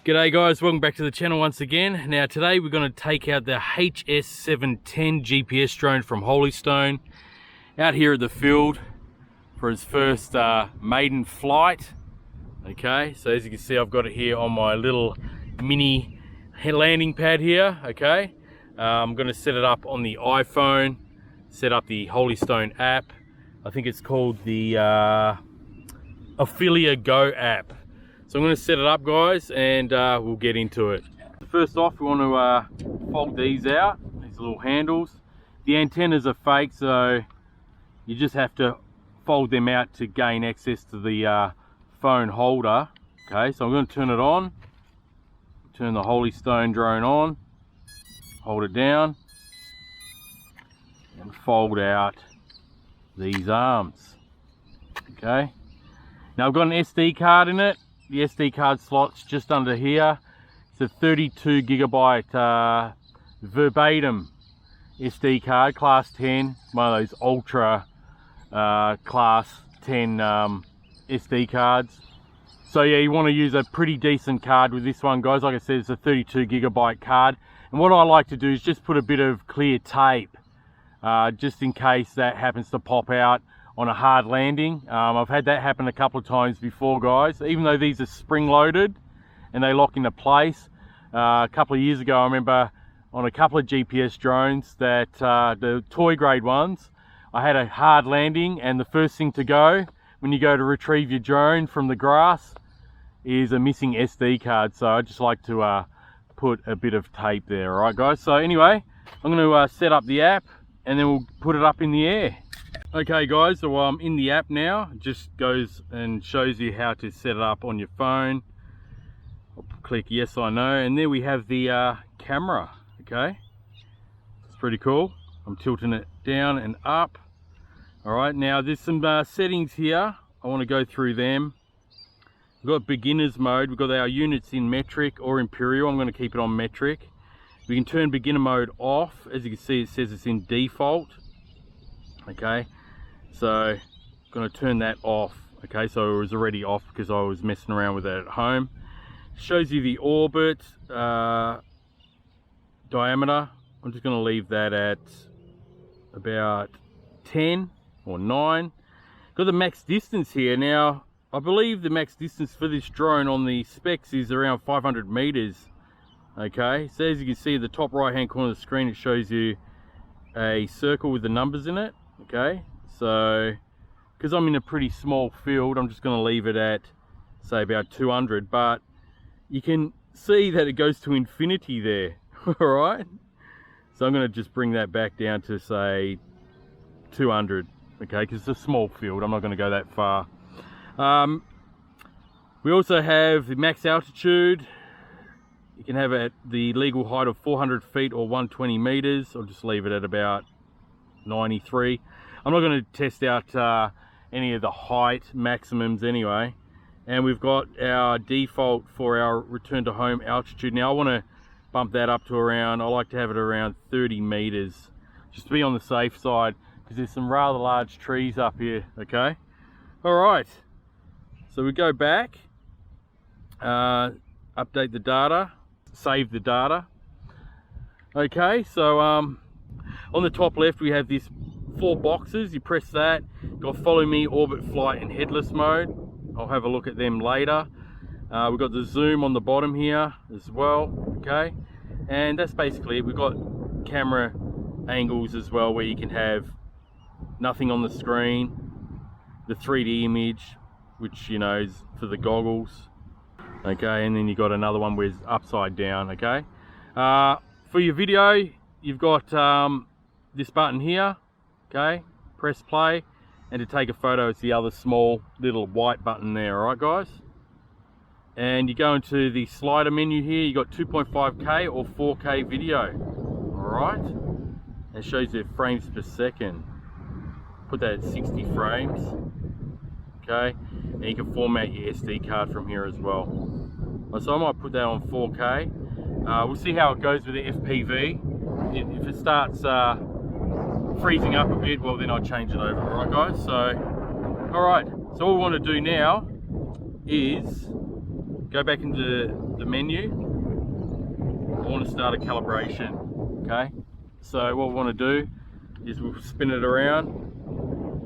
G'day guys, welcome back to the channel once again. Now today we're going to take out the HS710 GPS drone from Holystone out here at the field for its first maiden flight. Okay, so as you can see I've got it here on my little mini landing pad here. Okay, I'm going to set it up on the iPhone, set up the Holystone app. I think it's called the Ophelia Go app. So I'm going to set it up guys and we'll get into it. First off we want to fold these out, these little handles. The antennas are fake, so you just have to fold them out to gain access to the phone holder. Okay, so I'm going to turn it on, turn the Holystone drone on, hold it down and fold out these arms. Okay, now I've got an SD card in it. The SD card slot's just under here. It's a 32 gigabyte verbatim SD card, class 10, one of those ultra class 10 SD cards. So yeah, you want to use a pretty decent card with this one guys. Like I said, it's a 32 gigabyte card, and what I like to do is just put a bit of clear tape just in case that happens to pop out on a hard landing. I've had that happen a couple of times before guys, even though these are spring loaded and they lock into place. A couple of years ago I remember on a couple of GPS drones that the toy grade ones, I had a hard landing, and the first thing to go when you go to retrieve your drone from the grass is a missing SD card. So I just like to put a bit of tape there. Alright guys, so anyway I'm going to set up the app and then we'll put it up in the air. Okay guys, so I'm in the app now. It just goes and shows you how to set it up on your phone. I'll click yes I know, and there we have the camera. Okay, it's pretty cool. I'm tilting it down and up. Alright, now there's some settings here. I want to go through them. We've got beginner's mode. We've got our units in metric or imperial. I'm going to keep it on metric. We can turn beginner mode off. As you can see, it says it's in default. Okay, so I'm going to turn that off. Okay, so it was already off because I was messing around with it at home. Shows you the orbit diameter. I'm just going to leave that at about 10 or 9. Got the max distance here. Now I believe the max distance for this drone on the specs is around 500 meters. Okay, so as you can see at the top right hand corner of the screen, it shows you a circle with the numbers in it. Okay, so because I'm in a pretty small field, I'm just going to leave it at say about 200, but you can see that it goes to infinity there. All right, so I'm going to just bring that back down to say 200. Okay, because it's a small field, I'm not going to go that far. We also have the max altitude. You can have it at the legal height of 400 feet or 120 meters. I'll just leave it at about 93. I'm not going to test out any of the height maximums anyway. And we've got our default for our return to home altitude. Now I want to bump that up to around, I like to have it around 30 meters, just to be on the safe side, because there's some rather large trees up here. Okay, all right, so we go back, update the data, save the data. Okay, so on the top left we have this 4 boxes. You press that, got follow me, orbit, flight and headless mode. I'll have a look at them later. We've got the zoom on the bottom here as well. Okay, and that's basically it. We've got camera angles as well, where you can have nothing on the screen, the 3D image, which you know is for the goggles. Okay, and then you got another one where it's upside down. Okay, for your video you've got this button here. Okay, press play, and to take a photo it's the other small little white button there. All right guys, and you go into the slider menu here. You got 2.5K or 4K video. All right, it shows you frames per second. Put that at 60 frames. Okay, and you can format your SD card from here as well. So I might put that on 4K. We'll see how it goes with the FPV. If it starts freezing up a bit, well then I'll change it over. Alright guys, so alright, so all we want to do now is go back into the menu, I want to start a calibration. Okay, so what we want to do is we'll spin it around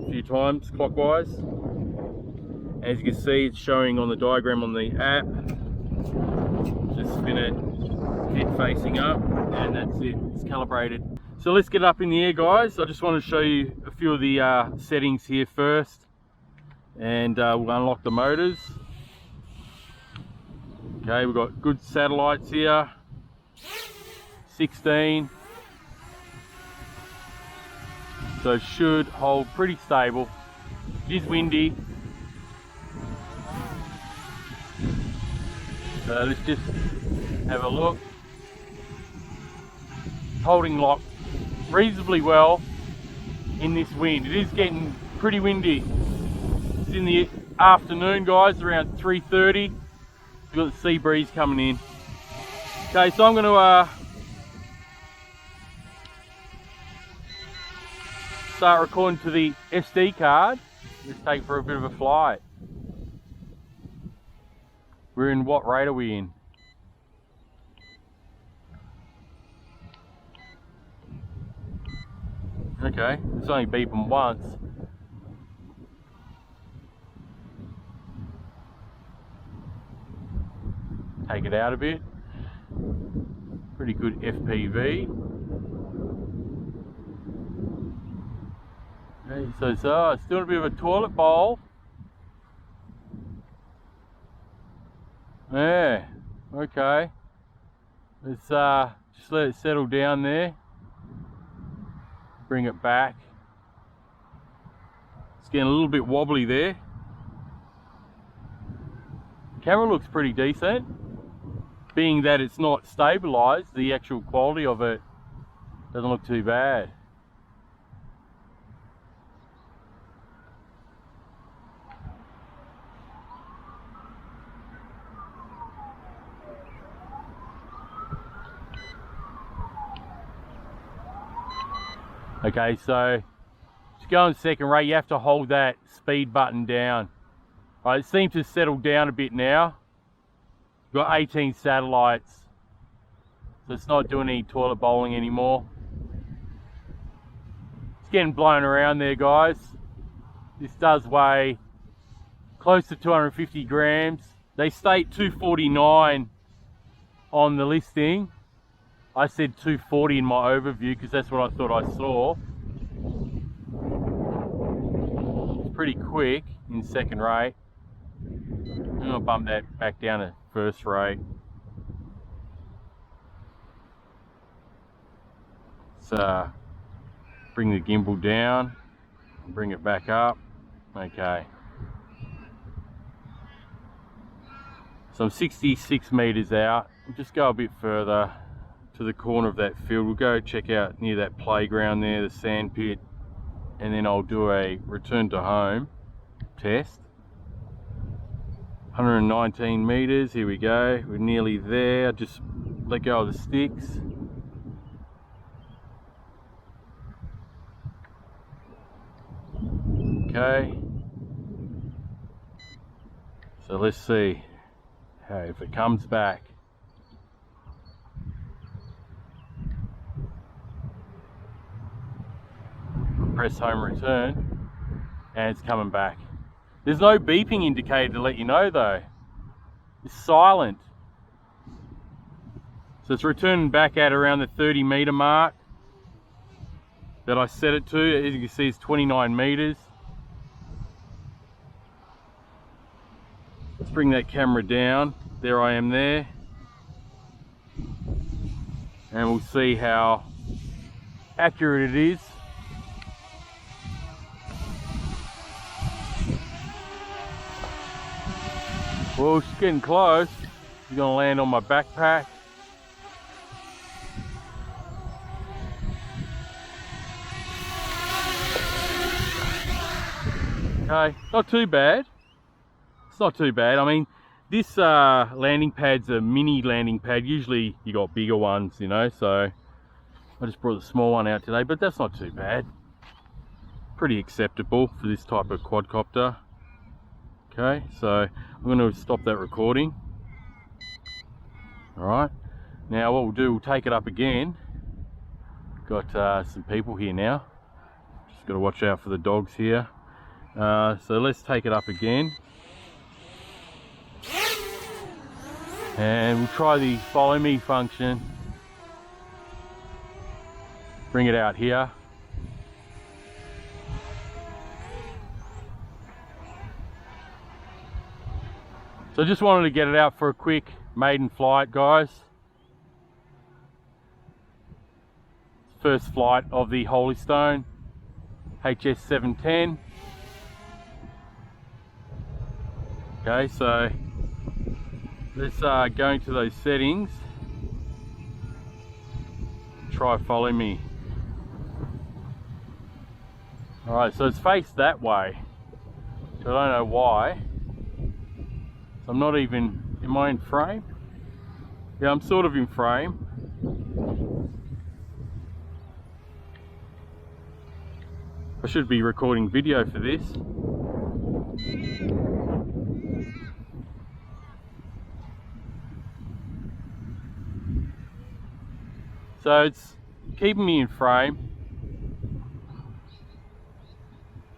a few times clockwise. As you can see, it's showing on the diagram on the app. Just spin it head facing up, and that's it, it's calibrated. So let's get up in the air, guys. I just want to show you a few of the settings here first, and we'll unlock the motors. Okay, we've got good satellites here, 16, so it should hold pretty stable. It is windy, so let's just have a look. Holding lock reasonably well in this wind. It is getting pretty windy. It's in the afternoon, guys, around 3:30. We've got the sea breeze coming in. Okay, so I'm going to start recording to the SD card. Let's take for a bit of a flight. We're in, what rate are we in? Okay, it's only beeping once. Take it out a bit. Pretty good FPV. Okay, so it's doing a bit of a toilet bowl. Yeah, okay. Let's just let it settle down there. Bring it back. It's getting a little bit wobbly there. The camera looks pretty decent. Being that it's not stabilized, the actual quality of it doesn't look too bad. Okay, so to go on second rate, you have to hold that speed button down. All right, it seems to settle down a bit now. We've got 18 satellites, so it's not doing any toilet bowling anymore. It's getting blown around there, guys. This does weigh close to 250 grams. They state 249 on the listing. I said 240 in my overview because that's what I thought I saw. It's pretty quick in second rate. I'm gonna bump that back down to first rate. So bring the gimbal down and bring it back up. Okay. So I'm 66 meters out. We'll just go a bit further to the corner of that field. We'll go check out near that playground there, the sand pit, and then I'll do a return to home test. 119 meters, here we go. We're nearly there. Just let go of the sticks. Okay. So let's see if it comes back. Press home return and it's coming back. There's no beeping indicator to let you know though. It's silent. So it's returning back at around the 30 meter mark that I set it to. As you can see, it's 29 meters. Let's bring that camera down. There I am there. And we'll see how accurate it is. Well, she's getting close. She's gonna land on my backpack. Okay, not too bad. It's not too bad. I mean, this landing pad's a mini landing pad. Usually you got bigger ones, you know, so I just brought the small one out today, but that's not too bad. Pretty acceptable for this type of quadcopter. Okay, so I'm going to stop that recording. Alright, now what we'll do, we'll take it up again. Got some people here now. Just got to watch out for the dogs here. So let's take it up again. And we'll try the follow me function. Bring it out here. So I just wanted to get it out for a quick maiden flight, guys. First flight of the Holystone HS710. Okay, so let's go into those settings. Try follow me. Alright, so it's faced that way. So I don't know why. So I'm not even, am I in frame? Yeah, I'm sort of in frame. I should be recording video for this. So it's keeping me in frame.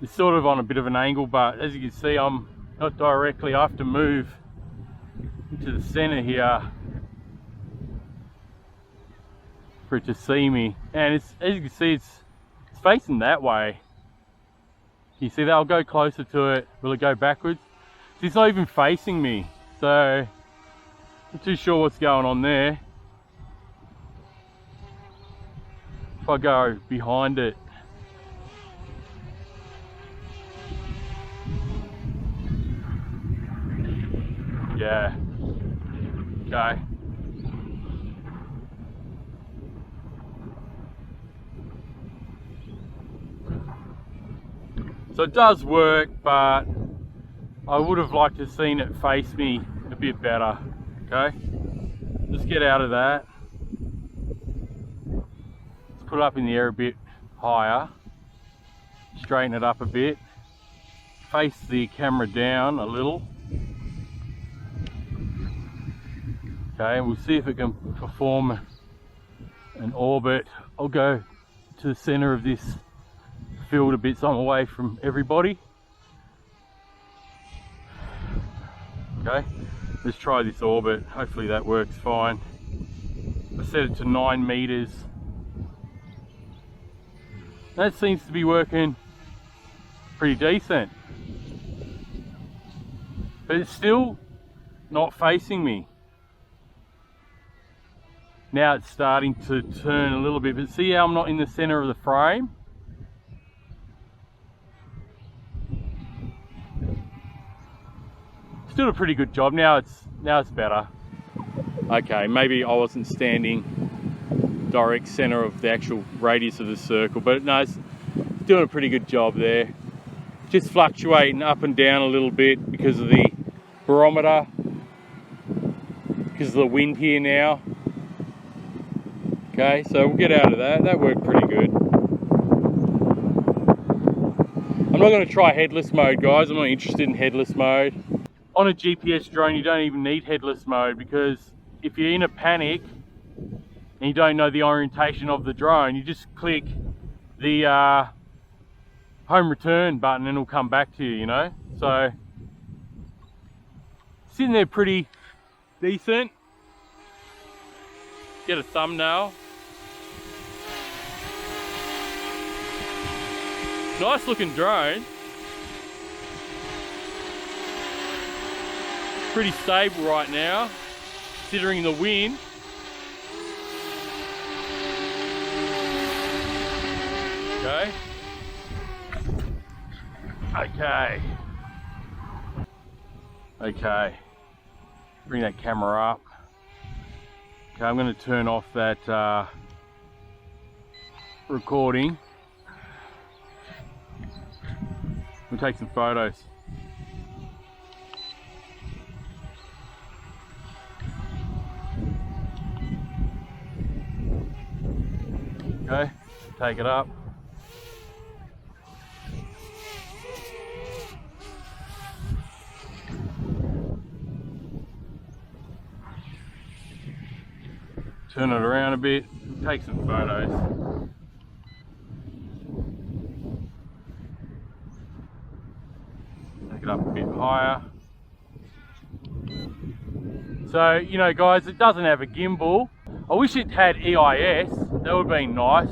It's sort of on a bit of an angle, but as you can see, I'm not directly. I have to move into the center here for it to see me. And it's, as you can see, it's facing that way. You see that? I'll go closer to it. Will it go backwards? It's not even facing me, so I'm not too sure what's going on there. If I go behind it, yeah, okay. So it does work, but I would have liked to have seen it face me a bit better. Okay, let's get out of that. Let's put it up in the air a bit higher, straighten it up a bit, face the camera down a little. Okay, and we'll see if it can perform an orbit. I'll go to the center of this field a bit so I'm away from everybody. Okay, let's try this orbit. Hopefully that works fine. I set it to 9 meters. That seems to be working pretty decent. But it's still not facing me. Now it's starting to turn a little bit, but see how I'm not in the center of the frame? Still a pretty good job. Now it's better. Okay, maybe I wasn't standing direct center of the actual radius of the circle, but no, it's doing a pretty good job there. Just fluctuating up and down a little bit because of the barometer, because of the wind here now. Okay, so we'll get out of that. That worked pretty good. I'm not going to try headless mode, guys. I'm not interested in headless mode. On a GPS drone, you don't even need headless mode, because if you're in a panic and you don't know the orientation of the drone, you just click the home return button and it'll come back to you, you know? So, sitting there pretty decent. Get a thumbnail. Nice looking drone. Pretty stable right now, considering the wind. Okay. Okay. Bring that camera up. Okay, I'm going to turn off that recording. We'll take some photos. Okay, take it up. turn it around a bit, take some photos. Take it up a bit higher. So, you know guys, it doesn't have a gimbal. I wish it had EIS, that would have been nice.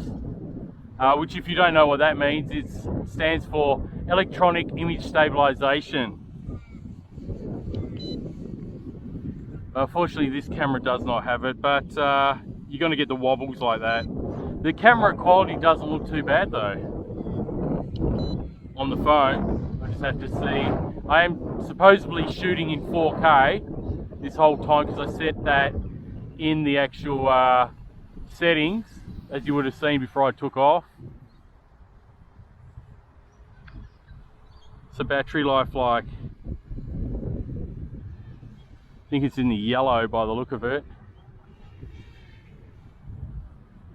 Which, if you don't know what that means, it stands for Electronic Image Stabilization. Unfortunately, this camera does not have it, but you're going to get the wobbles like that. The camera quality doesn't look too bad though. On the phone, I just have to see. I am supposedly shooting in 4K this whole time because I set that in the actual settings, as you would have seen before I took off. What's the battery life like? I think it's in the yellow by the look of it.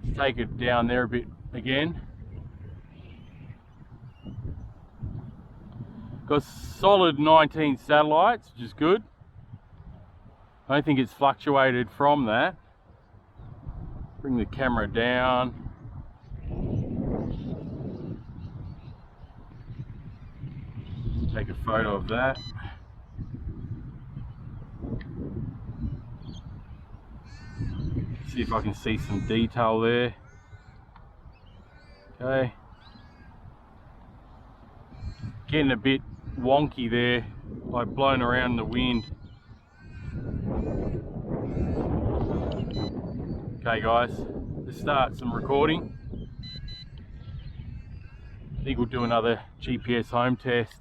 Let's take it down there a bit again. Got solid 19 satellites, which is good. I don't think it's fluctuated from that. Bring the camera down. Take a photo of that. See if I can see some detail there. Okay. Getting a bit wonky there, like blown around in the wind. Okay guys, let's start some recording. I think we'll do another GPS home test.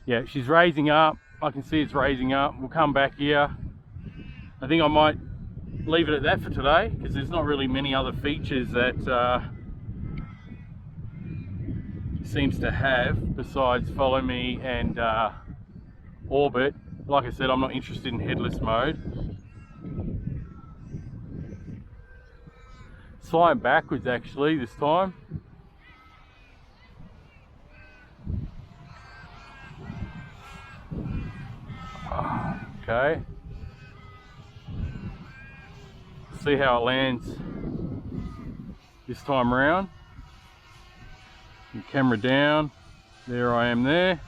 Yeah, she's raising up. I can see it's raising up. We'll come back here. I think I might leave it at that for today because there's not really many other features that seems to have besides follow me and orbit. Like I said, I'm not interested in headless mode. Flying backwards actually this time. Okay. See how it lands this time around. The camera down. There I am there.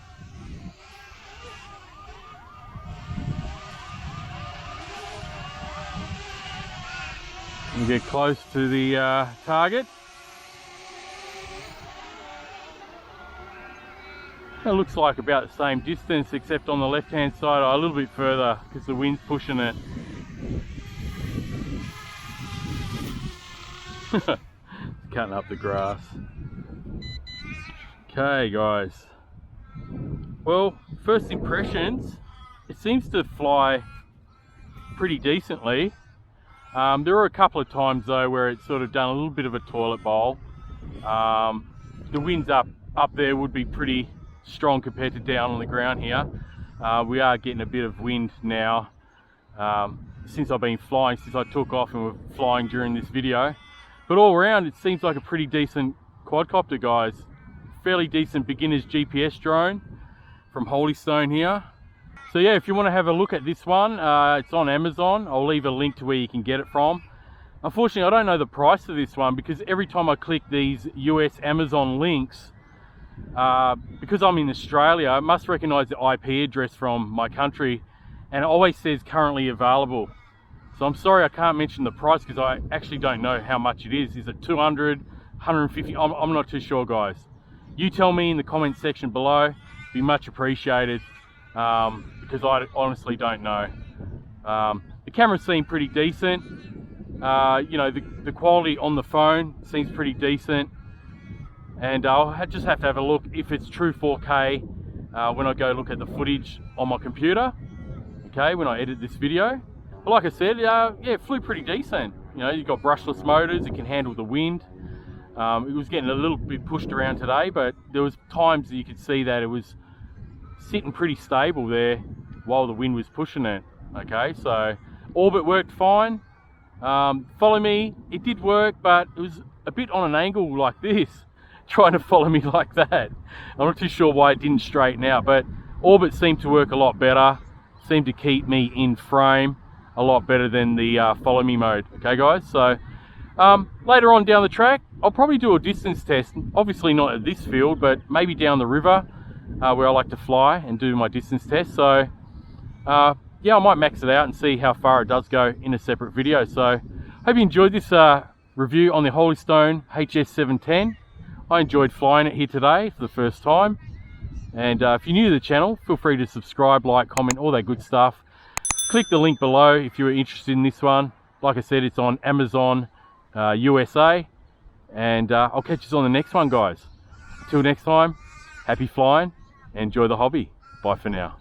And get close to the target. It looks like about the same distance, except on the left hand side a little bit further because the wind's pushing it. It's cutting up the grass. Okay guys, well, first impressions, it seems to fly pretty decently. There were a couple of times though where it's sort of done a little bit of a toilet bowl. The winds up there would be pretty strong compared to down on the ground here. We are getting a bit of wind now since I've been flying, since I took off and we're flying during this video. But all around it seems like a pretty decent quadcopter, guys. Fairly decent beginner's GPS drone from Holystone here. So yeah, if you want to have a look at this one, it's on Amazon. I'll leave a link to where you can get it from. Unfortunately, I don't know the price of this one because every time I click these US Amazon links, because I'm in Australia, I must recognize the IP address from my country, and it always says currently available. So I'm sorry I can't mention the price because I actually don't know how much it is. Is it 200, 150? I'm not too sure, guys. You tell me in the comment section below. It'd be much appreciated because I honestly don't know. The cameras seem pretty decent. You know, the quality on the phone seems pretty decent. And I'll just have to have a look if it's true 4K when I go look at the footage on my computer. Okay, when I edit this video. But like I said, yeah, it flew pretty decent. You know, you've got brushless motors, it can handle the wind. It was getting a little bit pushed around today, but there was times that you could see that it was sitting pretty stable there while the wind was pushing it. Okay, so orbit worked fine. Follow me, it did work, but it was a bit on an angle like this, trying to follow me like that. I'm not too sure why it didn't straighten out, but orbit seemed to work a lot better, seemed to keep me in frame. a lot better than the follow me mode. Okay guys, so later on down the track I'll probably do a distance test, obviously not at this field, but maybe down the river where I like to fly and do my distance test. So yeah, I might max it out and see how far it does go in a separate video. So hope you enjoyed this review on the Holystone HS710. I enjoyed flying it here today for the first time. And if you're new to the channel, feel free to subscribe, like, comment, all that good stuff. Click the link below if you're interested in this one. Like I said, it's on Amazon USA. And I'll catch you on the next one, guys. Until next time, happy flying and enjoy the hobby. Bye for now.